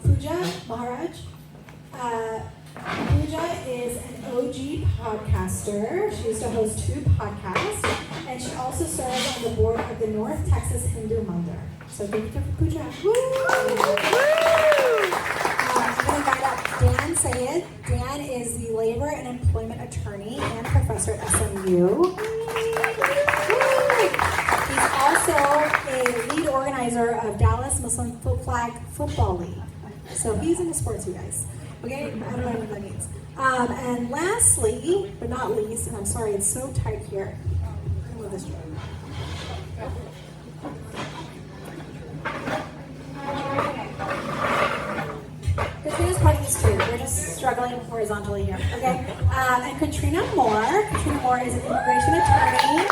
Pooja Maharaj. Pooja is an OG podcaster. She used to host 2 podcasts, and she also serves on the board of the North Texas Hindu Mandir. So thank you for Pooja. Woo! I'm going to invite up Dan Sayed. Dan is the labor and employment attorney and professor at SMU. He's also a lead organizer of Dallas Muslim Flag Football League. So he's into sports, you guys. Okay, I don't know what that means. And lastly, but not least, and I'm sorry, it's so tight here. I love this joke. Katrina's part of this too. We're just struggling horizontally here. Okay. And Katrina Moore. Katrina Moore is an immigration attorney.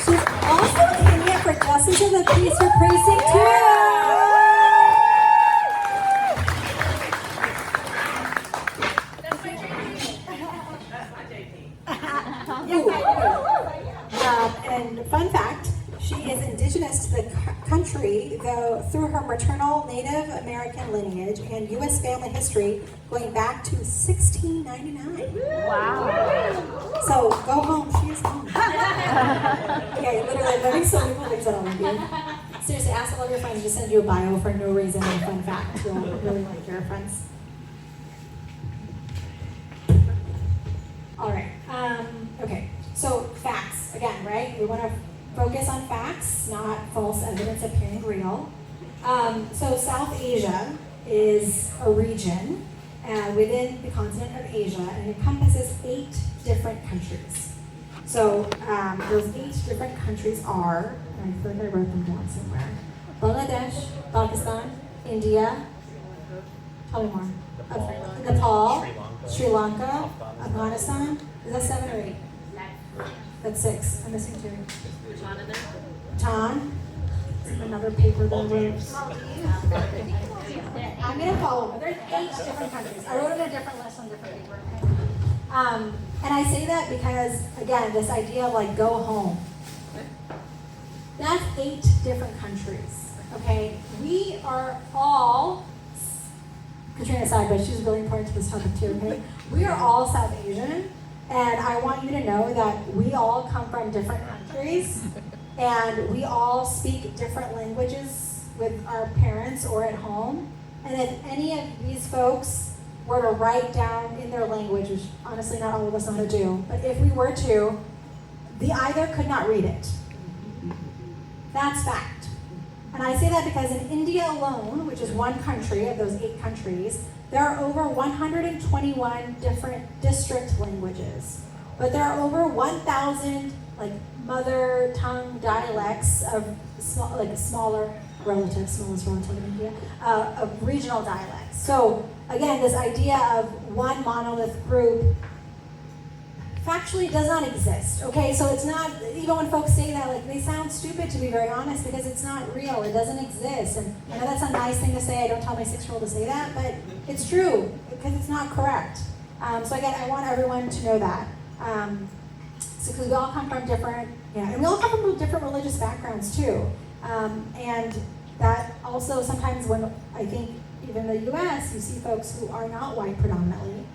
She's also a candidate for Justice of the Peace for Precinct 2. And fun fact, she is indigenous to the country, though through her maternal Native American lineage and U.S. family history going back to 1699. Wow. So go home, she is home. Okay, literally learning so many cool things that I love you. Seriously, ask all of your friends to send you a bio for no reason and a fun fact. You'll really like your friends. All right. Okay. So facts again, right? We want to focus on facts, not false evidence appearing real. So South Asia is a region within the continent of Asia, and it encompasses 8 different countries. So those 8 different countries are, and I feel like I wrote them down somewhere: Bangladesh, Pakistan, India. Tell me more. Nepal, Sri Lanka, Afghanistan. Is that 7 or 8? That's 6. I'm missing 2. Bhutan. Another paper that I wrote. I'm going to follow. There's 8 different countries. I wrote it in a different list on different paper. Okay? And I say that because, again, this idea of like go home. That's 8 different countries. Okay? We are all, Katrina aside, but she's really important to this topic too, okay? We are all South Asian. And I want you to know that we all come from different countries, and we all speak different languages with our parents or at home. And if any of these folks were to write down in their language, which honestly not all of us know how to do, but if we were to, the either could not read it. That's fact. And I say that because in India alone, which is one country of those 8 countries, there are over 121 different district languages, but there are over 1,000 like mother tongue dialects of smaller relatives, smallest relative in India, of regional dialects. So again, this idea of one monolith group factually does not exist. Okay, so it's not, even when folks say that, like they sound stupid, to be very honest, because it's not real. It doesn't exist. And I know that's a nice thing to say. I don't tell my 6-year-old to say that, but it's true because it's not correct. So again, I want everyone to know that. So because we all come from different, and we all come from different religious backgrounds too. And that also sometimes when I think even in the U.S. you see folks who are not white predominantly,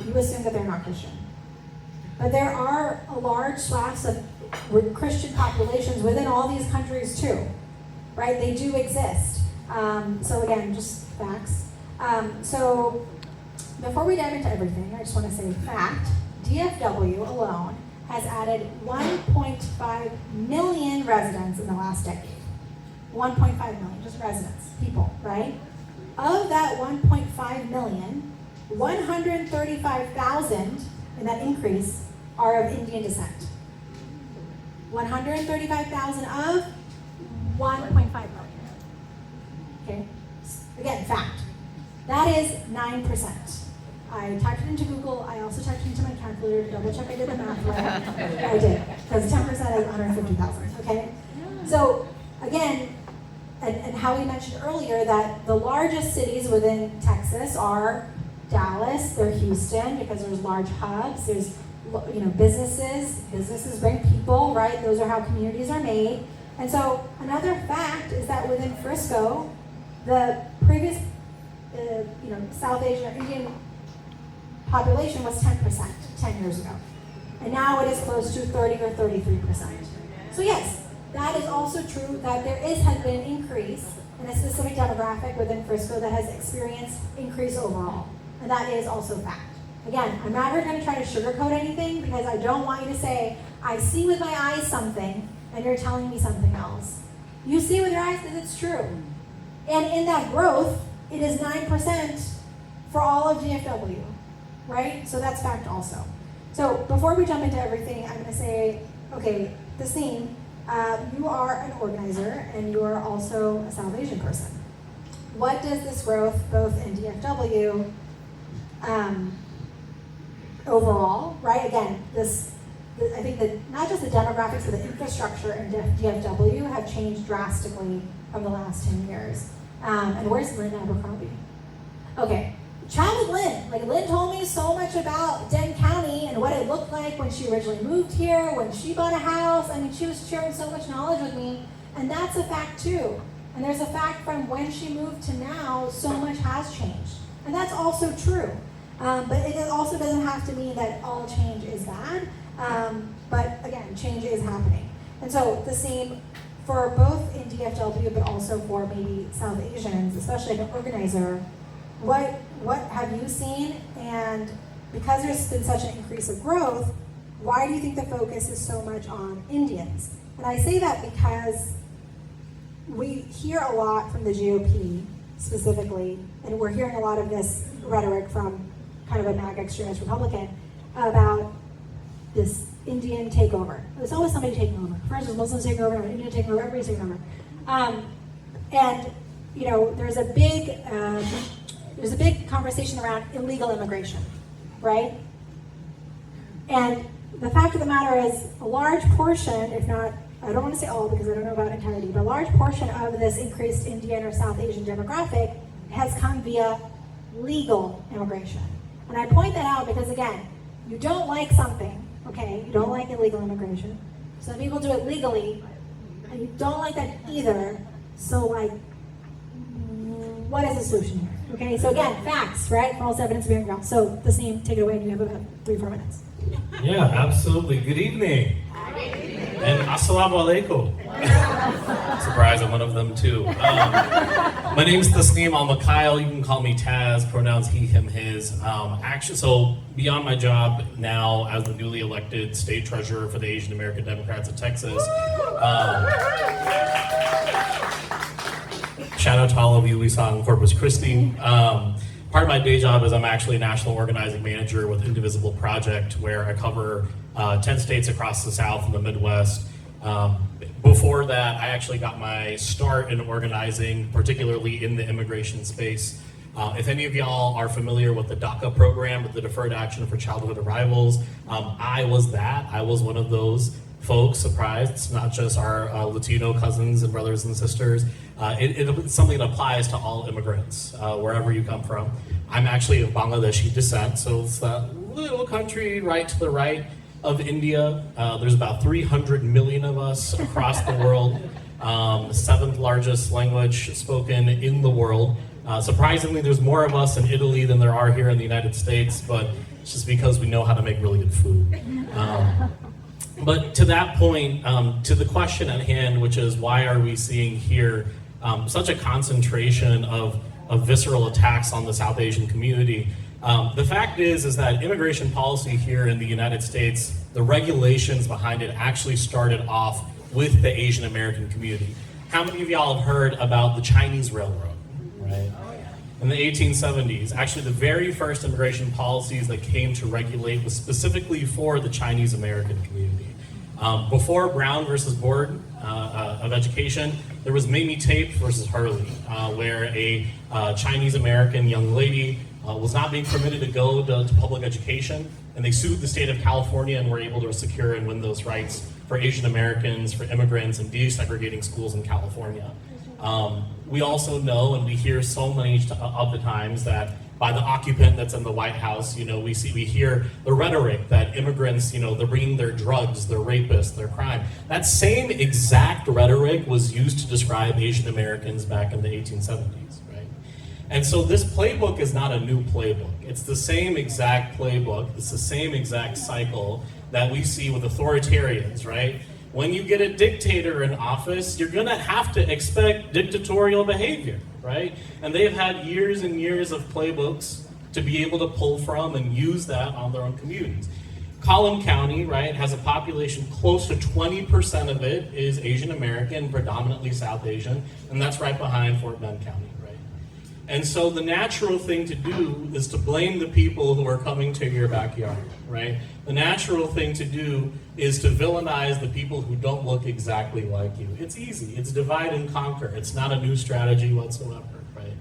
you assume that they're not Christian. But there are a large swaths of Christian populations within all these countries too, right? They do exist. So again, just facts. So before we dive into everything, I just want to say fact, DFW alone has added 1.5 million residents in the last decade. 1.5 million, just residents, people, right? Of that 1.5 million, 135,000 in that increase are of Indian descent. 135,000 of 1.5 million. Okay? Again, fact. That is 9%. I typed it into Google. I also typed it into my calculator to double check I did the math right. I did, because 10% is 150,000, okay? So, again, and how we mentioned earlier that the largest cities within Texas are Dallas, they're Houston, because there's large hubs, there's businesses bring people, right? Those are how communities are made. And so another fact is that within Frisco, the previous South Asian or Indian population was 10% 10 years ago. And now it is close to 30 or 33%. So yes, that is also true that has been an increase in a specific demographic within Frisco that has experienced increase overall. And that is also fact. Again, I'm never going to try to sugarcoat anything because I don't want you to say, I see with my eyes something and you're telling me something else. You see with your eyes that it's true. And in that growth, it is 9% for all of DFW, right? So that's fact also. So before we jump into everything, I'm going to say, okay, Tasneem, you are an organizer and you are also a South Asian person. What does this growth, both in DFW, overall, right? Again, I think that not just the demographics, but the infrastructure in DFW have changed drastically from the last 10 years. And where's Lynn Abercrombie? Okay, chat with Lynn. Like, Lynn told me so much about Denton County and what it looked like when she originally moved here, when she bought a house. I mean, she was sharing so much knowledge with me, and that's a fact too. And there's a fact from when she moved to now, so much has changed. And that's also true. But it also doesn't have to mean that all change is bad. But again, change is happening. And so the same for both in DFW, but also for maybe South Asians, especially an organizer, what have you seen? And because there's been such an increase of growth, why do you think the focus is so much on Indians? And I say that because we hear a lot from the GOP specifically, and we're hearing a lot of this rhetoric from kind of a MAGA extremist Republican about this Indian takeover. There's always somebody taking over. First there's Muslims taking over, Indian taking over, everybody's taking over. And there's a big conversation around illegal immigration, right? And the fact of the matter is, a large portion, if not, I don't want to say all because I don't know about entirety, but a large portion of this increased Indian or South Asian demographic has come via legal immigration. And I point that out because, again, you don't like something, okay? You don't like illegal immigration. Some people do it legally, and you don't like that either. So, what is the solution here? Okay, so again, facts, right? False evidence bearing ground. So, Tasneem, take it away. You have about 3-4 minutes. Yeah, absolutely. Good evening. And assalamu alaikum. Surprise, I'm one of them too. My name's Tasneem Al-Mikhail. You can call me Taz, pronouns he, him, his. So beyond my job now as the newly elected state treasurer for the Asian American Democrats of Texas, shout out to all of you we saw in Corpus Christi. Part of my day job is I'm actually a national organizing manager with Indivisible Project, where I cover 10 states across the South and the Midwest. Before that, I actually got my start in organizing, particularly in the immigration space. If any of y'all are familiar with the DACA program, with the Deferred Action for Childhood Arrivals, I was that. I was one of those folks. Surprised, it's not just our Latino cousins and brothers and sisters. It's something that applies to all immigrants, wherever you come from. I'm actually of Bangladeshi descent, so it's that little country right to the right of India. There's about 300 million of us across the world. The 7th largest language spoken in the world. Surprisingly, there's more of us in Italy than there are here in the United States, but it's just because we know how to make really good food. But to that point, to the question at hand, which is why are we seeing here such a concentration of visceral attacks on the South Asian community? The fact is that immigration policy here in the United States, the regulations behind it actually started off with the Asian American community. How many of y'all have heard about the Chinese Railroad, right? In the 1870s, actually the very first immigration policies that came to regulate was specifically for the Chinese American community. Before Brown versus Board of Education, there was Mamie Tate versus Hurley, where a Chinese American young lady was not being permitted to go to public education, and they sued the state of California and were able to secure and win those rights for Asian Americans, for immigrants, and desegregating schools in California. We also know, and we hear so many of the times, that by the occupant that's in the White House. You know, we hear the rhetoric that immigrants, you know, they're bringing their drugs, their rapists, their crime. That same exact rhetoric was used to describe Asian Americans back in the 1870s, right? And so this playbook is not a new playbook. It's the same exact playbook. It's the same exact cycle that we see with authoritarians, right? When you get a dictator in office, you're gonna have to expect dictatorial behavior, right? And they've had years and years of playbooks to be able to pull from and use that on their own communities. Collin County, right, has a population close to 20% of it is Asian American, predominantly South Asian, and that's right behind Fort Bend County, right? And so the natural thing to do is to blame the people who are coming to your backyard, right? The natural thing to do is to villainize the people who don't look exactly like you. It's easy, it's divide and conquer. It's not a new strategy whatsoever, right?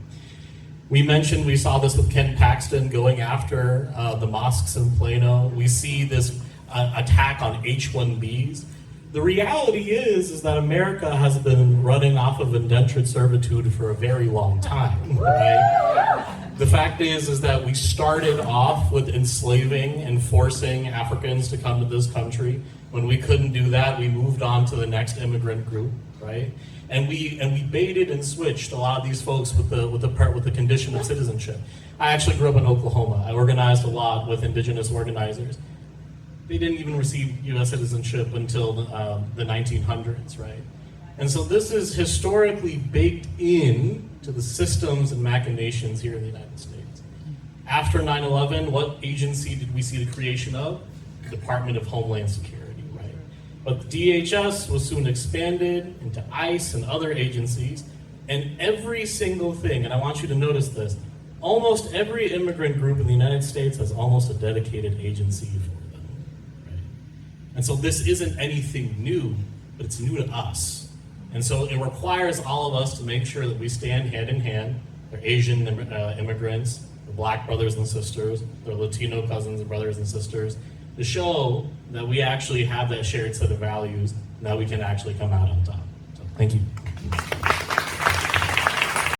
We saw this with Ken Paxton going after the mosques in Plano. We see this attack on H-1Bs. The reality is that America has been running off of indentured servitude for a very long time, right? The fact is that we started off with enslaving and forcing Africans to come to this country. When we couldn't do that, we moved on to the next immigrant group, right? And we baited and switched a lot of these folks with the condition of citizenship. I actually grew up in Oklahoma. I organized a lot with indigenous organizers. They didn't even receive U.S. citizenship until the 1900s, right? And so this is historically baked in to the systems and machinations here in the United States. After 9/11, what agency did we see the creation of? The Department of Homeland Security, right? But the DHS was soon expanded into ICE and other agencies, and every single thing, and I want you to notice this, almost every immigrant group in the United States has almost a dedicated agency for them, right? And so this isn't anything new, but it's new to us. And so it requires all of us to make sure that we stand hand in hand. They're Asian immigrants, they're Black brothers and sisters, they're Latino cousins and brothers and sisters, to show that we actually have that shared set of values and that we can actually come out on top. So thank you.